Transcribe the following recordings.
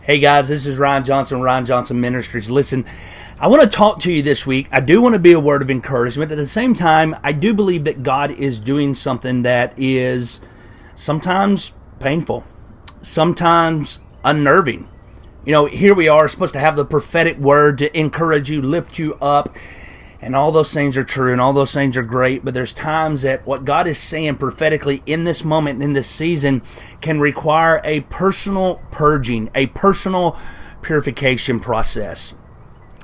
Hey guys, this is Ryan Johnson Ministries. Listen, I want to talk to you this week. I do want to be a word of encouragement. At the same time, I do believe that God is doing something that is sometimes painful, sometimes unnerving. You know, here we are supposed to have the prophetic word to encourage you, lift you up, and all those things are true and all those things are great, but there's times that what God is saying prophetically in this moment, in this season, can require a personal purging, a personal purification process.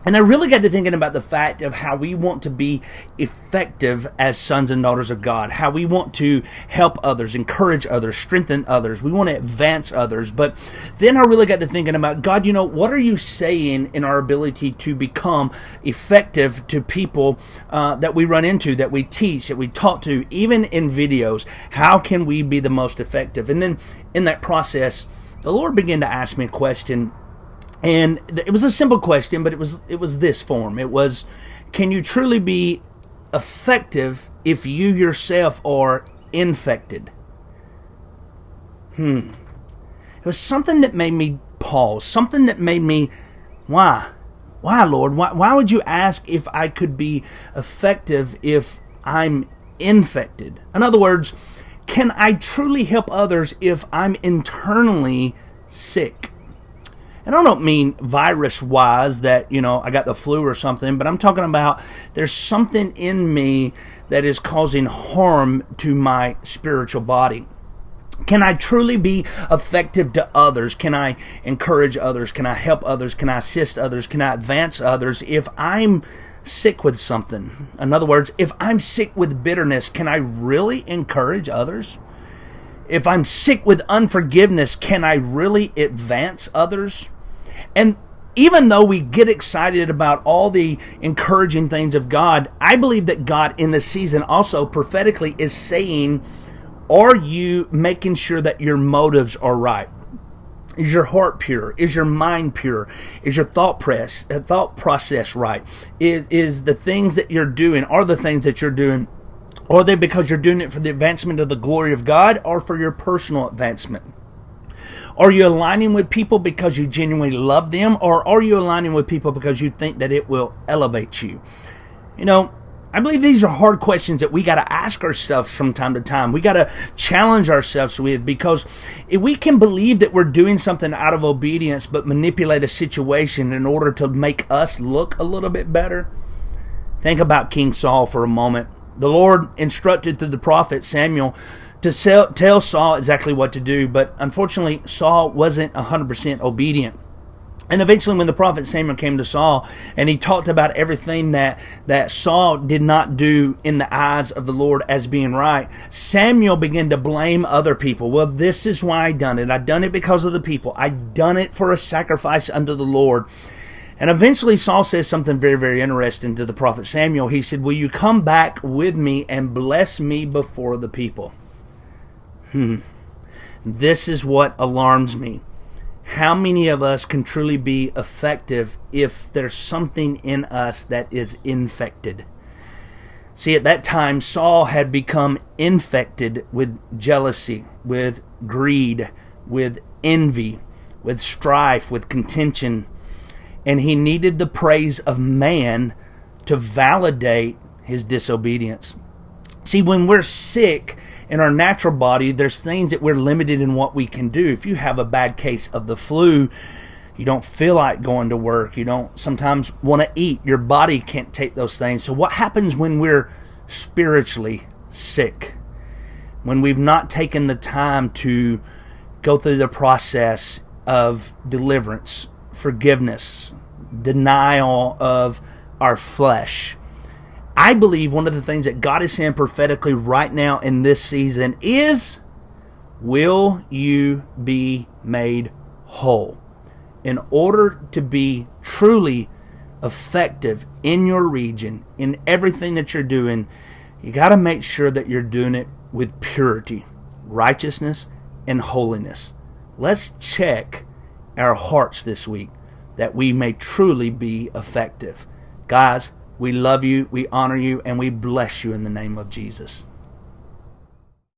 And I really got to thinking about the fact of how we want to be effective as sons and daughters of God, how we want to help others, encourage others, strengthen others. We want to advance others. But then I really got to thinking about, God, you know, what are you saying in our ability to become effective to people that we run into, that we teach, that we talk to, even in videos? How can we be the most effective? And then in that process, the Lord began to ask me a question. And it was a simple question, but it was this form. It was, can you truly be effective if you yourself are infected? It was something that made me pause, something that made me, why? Why, Lord? Why would you ask if I could be effective if I'm infected? In other words, can I truly help others if I'm internally sick? And I don't mean virus-wise that, you know, I got the flu or something, but I'm talking about there's something in me that is causing harm to my spiritual body. Can I truly be effective to others? Can I encourage others? Can I help others? Can I assist others? Can I advance others if I'm sick with something? In other words, if I'm sick with bitterness, can I really encourage others? If I'm sick with unforgiveness, can I really advance others? And even though we get excited about all the encouraging things of God, I believe that God in this season also prophetically is saying, are you making sure that your motives are right? Is your heart pure? Is your mind pure? Is your thought process right? Is the things that you're doing, are the things that you're doing, are they because you're doing it for the advancement of the glory of God or for your personal advancement? Are you aligning with people because you genuinely love them, or are you aligning with people because you think that it will elevate you? You know, I believe these are hard questions that we got to ask ourselves from time to time. We got to challenge ourselves with, because if we can believe that we're doing something out of obedience but manipulate a situation in order to make us look a little bit better, think about King Saul for a moment. The Lord instructed through the prophet Samuel to tell Saul exactly what to do, but unfortunately Saul wasn't 100% obedient. And eventually when the prophet Samuel came to Saul and he talked about everything that Saul did not do in the eyes of the Lord as being right, Samuel began to blame other people. Well, this is why I done it. I done it because of the people. I done it for a sacrifice unto the Lord. And eventually Saul says something very, very interesting to the prophet Samuel. He said, will you come back with me and bless me before the people? This is what alarms me. How many of us can truly be effective if there's something in us that is infected? See, at that time, Saul had become infected with jealousy, with greed, with envy, with strife, with contention. And he needed the praise of man to validate his disobedience. See, when we're sick in our natural body, there's things that we're limited in what we can do. If you have a bad case of the flu, you don't feel like going to work. You don't sometimes want to eat. Your body can't take those things. So what happens when we're spiritually sick? When we've not taken the time to go through the process of deliverance, forgiveness, denial of our flesh. I believe one of the things that God is saying prophetically right now in this season is, will you be made whole? In order to be truly effective in your region, in everything that you're doing, you got to make sure that you're doing it with purity, righteousness, and holiness. Let's check our hearts this week that we may truly be effective. Guys, we love you, we honor you, and we bless you in the name of Jesus.